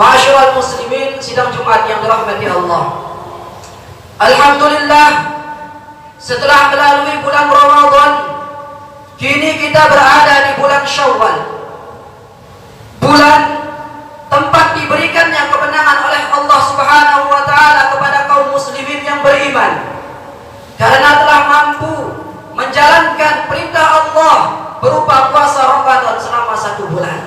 Ma'asyiral muslimin, sidang Jumat yang dirahmati Allah. Alhamdulillah, setelah melalui bulan Ramadan, kini kita berada di bulan Syawal, bulan tempat diberikannya kemenangan oleh Allah Subhanahu wa taala kepada kaum muslimin yang beriman, karena telah mampu menjalankan perintah Allah berupa puasa Ramadan selama 1 bulan.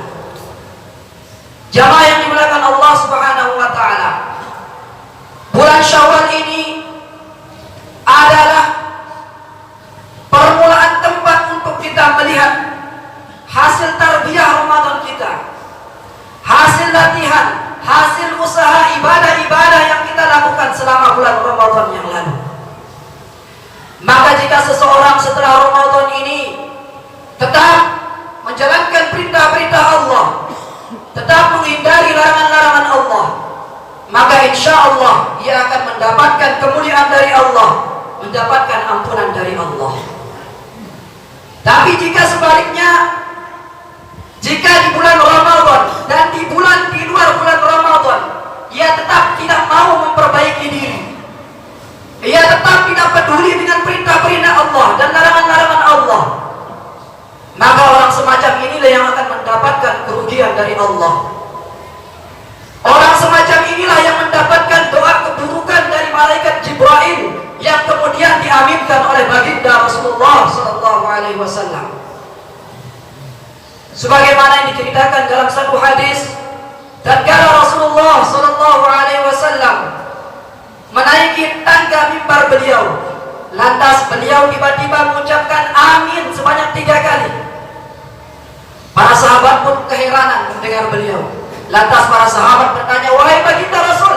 Jamaah yang dimuliakan Allah Subhanahu wa taala, bulan Syawal ini adalah permulaan tempat untuk kita melihat hasil tarbiyah Ramadan kita, hasil latihan, hasil usaha ibadah-ibadah yang kita lakukan selama bulan Ramadan yang lalu. Maka jika seseorang setelah Ramadan ini tetap menjalankan perintah-perintah Allah, tetap menghindari larangan-larangan Allah, maka insya Allah ia akan mendapatkan kemuliaan dari Allah, mendapatkan ampunan dari Allah. Tapi jika sebaliknya, jika di bulan Ramadan dan di luar bulan Ramadan ia tetap tidak mau memperbaiki diri, ia tetap tidak peduli dengan perintah-perintah Allah dan larangan-larangan Allah, maka orang semacam inilah yang akan mendapatkan kerugian dari Allah. Orang semacam inilah yang mendapatkan doa keburukan dari malaikat Jibril yang kemudian diaminkan oleh baginda Rasulullah sallallahu alaihi wasallam. Sebagaimana yang diceritakan dalam satu hadis, tatkala Rasulullah sallallahu alaihi wasallam menaiki tangga mimbar beliau, lantas beliau tiba-tiba mengucapkan amin sebanyak 3 kali. Para sahabat pun keheranan mendengar beliau. Lantas para sahabat bertanya, "Wahai baginda Rasul,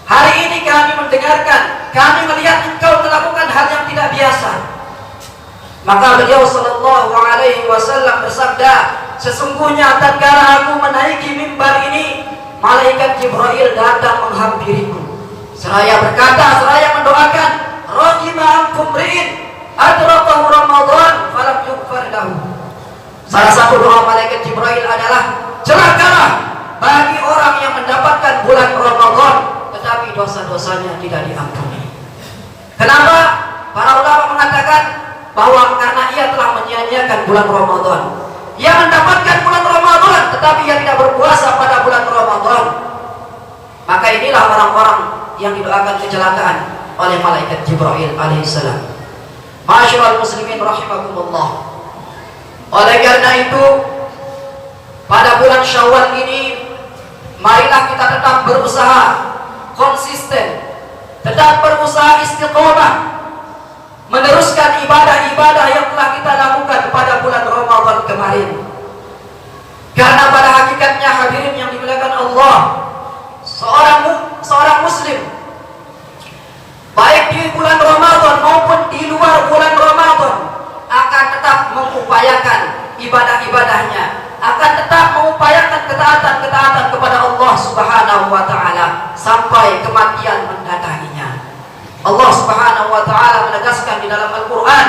hari ini kami mendengarkan, kami melihat engkau melakukan hal yang tidak biasa." Maka beliau sallallahu alaihi wasallam bersabda, "Sesungguhnya tatkala aku menaiki mimbar ini, malaikat Jibril datang menghampiriku. Seraya berkata, seraya mendoakan, Raqima ankum ri'in adrakahu Ramadan falam yughfar lahu." Salah satu doa malaikat Jibril adalah, celakalah bagi orang yang mendapatkan bulan Ramadan tetapi dosa-dosanya tidak diampuni. Kenapa? Para ulama mengatakan bahwa karena ia telah menyia-nyiakan bulan Ramadan. Ia mendapatkan bulan Ramadan tetapi ia tidak berpuasa pada bulan Ramadan. Maka inilah orang-orang yang didoakan kecelakaan oleh malaikat Jibril alaihissalam. Ma'asyiral muslimin rahimakumullah. Oleh karena itu, pada bulan Syawal ini, marilah kita tetap berusaha konsisten, tetap berusaha istiqomah, meneruskan ibadah-ibadah yang telah kita lakukan pada bulan Ramadan kemarin. Karena pada hakikatnya hadirin yang dimuliakan Allah, seorang muslim, baik di bulan Ramadan maupun di luar bulan Ramadan, akan tetap mengupayakan ibadah-ibadahnya, akan tetap mengupayakan ketaatan-ketaatan kepada Allah Subhanahu wa taala sampai kematian mendatanginya. Allah Subhanahu wa taala menegaskan di dalam Al-Qur'an,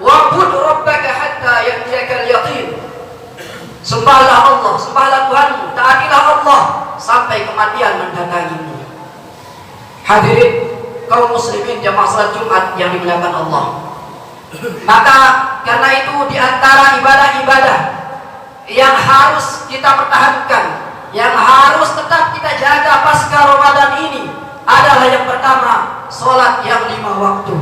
"Wa'bud rabbaka hatta ya'tiyakal yaqin." Sembahlah Allah, sembahlah Tuhanmu, taatilah Allah sampai kematian mendatangimu. Hadirin kaum muslimin jamaah salat Jumat yang dimuliakan Allah. Maka karena itu di antara ibadah-ibadah yang harus kita pertahankan, yang harus tetap kita jaga pasca Ramadan ini adalah yang pertama, sholat yang 5 waktu.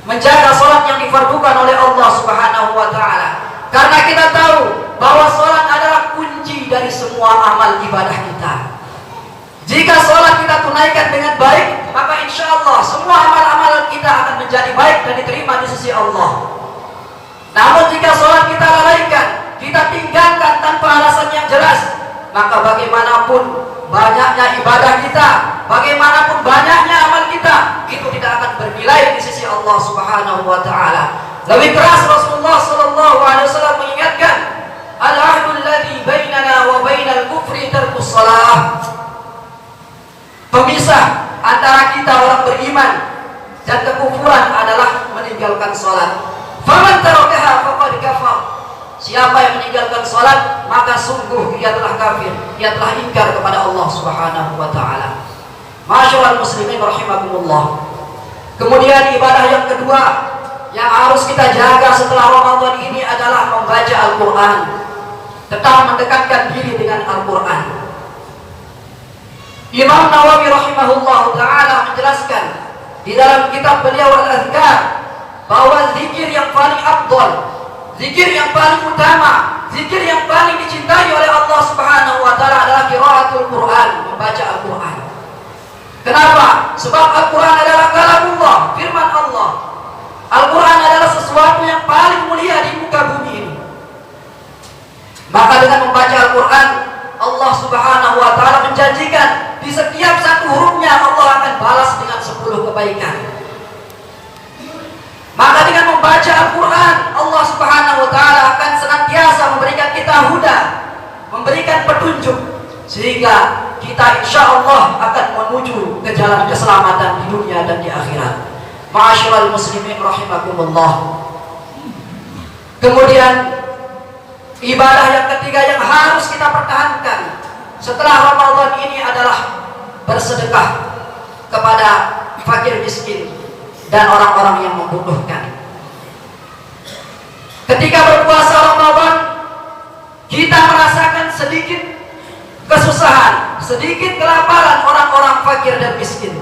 Menjaga sholat yang difardukan oleh Allah Subhanahu wa taala. Karena kita tahu bahwa sholat adalah kunci dari semua amal ibadah kita. Jika sholat kita tunaikan dengan baik, maka insya Allah semua amal-amalan kita akan menjadi baik dan diterima di sisi Allah. Namun jika sholat kita lalaikan, kita tinggalkan tanpa alasan yang jelas, maka bagaimanapun banyaknya ibadah kita, bagaimanapun banyaknya amal kita, itu tidak akan bernilai di sisi Allah Subhanahu wa taala. Lebih keras Rasulullah sallallahu alaihi wasallam mengingatkan, "Al-'ahdul ladzi bainana wa bainal kufri tarkus shalah." Pemisah antara kita orang beriman dan kekufuran adalah meninggalkan sholat. Faman tarakaha faqad kafar. Siapa yang meninggalkan sholat, maka sungguh ia telah kafir, ia telah ingkar kepada Allah Subhanahu wa taala. Masyaallah muslimin rahimakumullah. Kemudian ibadah yang kedua yang harus kita jaga setelah Ramadan ini adalah membaca Al-Qur'an. Tetap mendekatkan diri dengan Al-Qur'an. Imam Nawawi rahimahullah taala menjelaskan di dalam kitab beliau Al-Azkar bahwa zikir yang paling afdal, zikir yang paling utama, zikir yang paling dicintai oleh Allah Subhanahu wa taala adalah qiraatul Qur'an, membaca Al-Qur'an. Kenapa? Sebab Al-Qur'an adalah kalamullah, firman Allah. Al-Qur'an adalah sesuatu yang paling mulia di muka bumi ini. Maka dengan membaca Al-Qur'an, Allah Subhanahu wa taala menjanjikan di setiap satu hurufnya Allah akan balas dengan 10 kebaikan. Maka dengan membaca Al-Quran, Allah Subhanahu wa taala akan senantiasa memberikan kita huda, memberikan petunjuk, sehingga kita insya Allah akan menuju ke jalan keselamatan di dunia dan di akhirat. Ma'asyiral muslimin rahimakumullah. Kemudian ibadah yang ketiga yang harus kita pertahankan setelah Ramadan ini adalah bersedekah kepada fakir miskin dan orang-orang yang membutuhkan. Ketika berpuasa Ramadan, kita merasakan sedikit kesusahan, sedikit kelaparan orang-orang fakir dan miskin.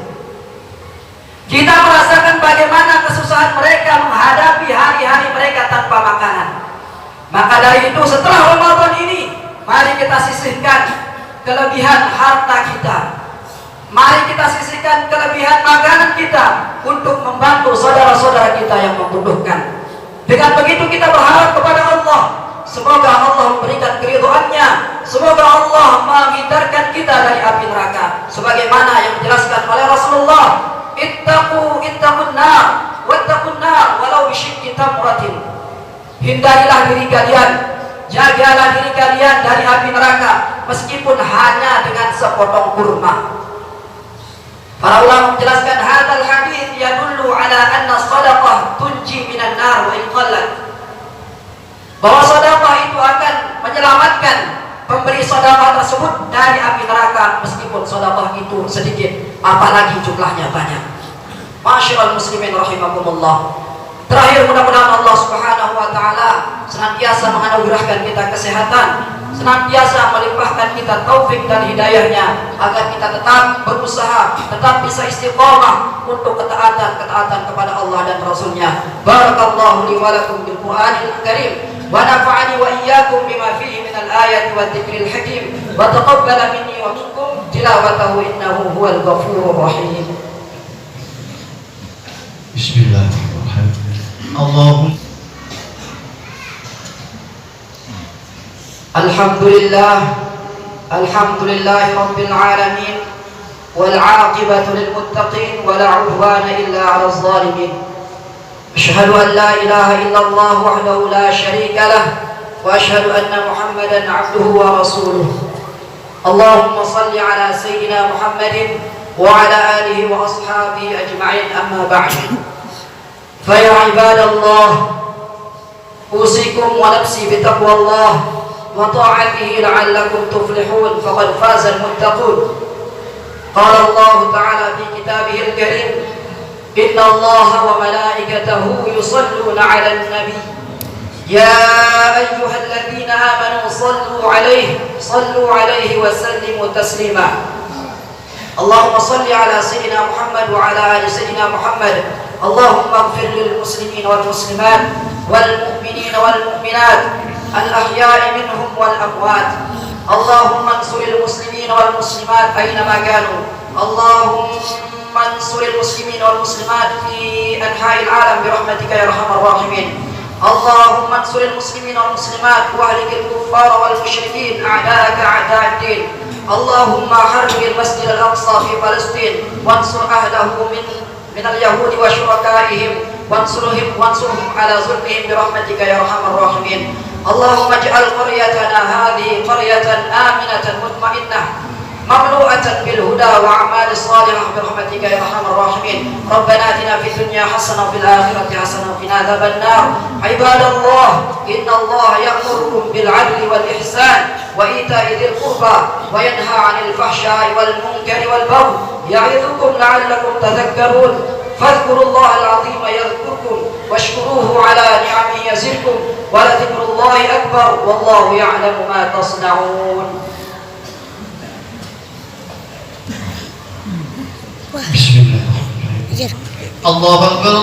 Kita merasakan bagaimana kesusahan mereka menghadapi hari-hari mereka tanpa makanan. Maka dari itu setelah Ramadan ini, mari kita sisihkan kelebihan harta kita. Mari kita sisihkan kelebihan makanan kita untuk membantu saudara-saudara kita yang membutuhkan. Dengan begitu kita berharap kepada Allah, semoga Allah memberikan keridhaannya, semoga Allah menghindarkan kita dari api neraka. Sebagaimana yang dijelaskan oleh Rasulullah, ittaqun nar wattaqun nar walau bisyikki tamratin. Hindarilah diri kalian, jagalah diri kalian dari api neraka meskipun hanya dengan sepotong kurma. Para ulama menjelaskan hadal hadis yadullu ala anna sadaqah tunji minan nar wa in qallat. Bahwa sedekah itu akan menyelamatkan pemberi sedekah tersebut dari api neraka meskipun sedekah itu sedikit, apalagi jumlahnya banyak. Masyaallah muslimin rahimakumullah. Terakhir, mudah-mudahan Allah Subhanahu wa taala senantiasa menganugerahkan kita kesehatan, senantiasa melimpahkan kita taufik dan hidayahnya agar kita tetap berusaha, tetap bisa istiqamah untuk ketaatan kepada Allah dan Rasulnya. Barakallahu li wa lakum bil Qur'anil Karim wa nafa'ani wa iyyakum bima fihi minal ayati wa dzikril hakim wa taqabbala minni wa minkum tilawatahu innahu huwal ghafurur rahim. Bismillahirrahmanirrahim. Allahumma Alhamdulillah rabbil alamin wal 'aqibatu lil muttaqin wa la 'udwana illa 'alal zalimin. Asyhadu an la ilaha illallah wahdahu la syarika lah wa asyhadu anna Muhammadan 'abduhu wa rasuluh. Allahumma shalli ala sayyidina Muhammadin wa ala alihi wa ashabihi ajma'in, amma ba'd. Fa ya ibadallah, usikum wa nafsi bi taqwallah wa ta'atihi la'allakum tuflihun, faqad faza al-muttaqun. Qala Allah ta'ala fi kitabihil karim, inna Allaha wa malaikatahu yusalluna 'alan nabi ya ayyuhalladzina amanu sallu 'alaihi wa sallimu taslima. Allahumma salli 'ala sayyidina Muhammad wa 'ala ali sayyidina Muhammad. Allahumma ighfir lil muslimin wal muslimat wal mu'minina wal mu'minat al-ahya'i minhum wal amwat. Allahumma ansuril muslimin wal muslimat aynama kanu. Allahumma ansuril muslimin wal muslimat fi anha'il alam bi rahmatika ya arhamar rahimin. Allahumma ansuril muslimin wal muslimat wa ahlikil kuffar wal musyrikin a'da'aka a'da'ad din. Allahumma harril masjidal aqsa fi Palestin wansur ahlahu min al-yahudi wa syurakaihim wansurhum ala zulmihim bi rahmatika ya arhamar rahimin. Allahumma ij'al qaryatana hadhihi qaryatan aminatan mutmainnah mamlu'atan بالهدى وأعمال الصالحة برحمتك يا أرحم الراحمين. ربنا آتنا في الدنيا حسنة وفي الآخرة حسنة وقنا عذاب النار. عباد الله، إن الله يأمركم بالعدل والإحسان وإيتاء ذي القربى وينهى عن الفحشاء والمنكر والبغي يعظكم لعلكم تذكرون. فاذكروا الله العظيم يذكركم واشكروه على نعمه يزدكم ولذكر الله أكبر والله يعلم ما تصنعون. Bismillahirrahmanirrahim. Allahu Akbar.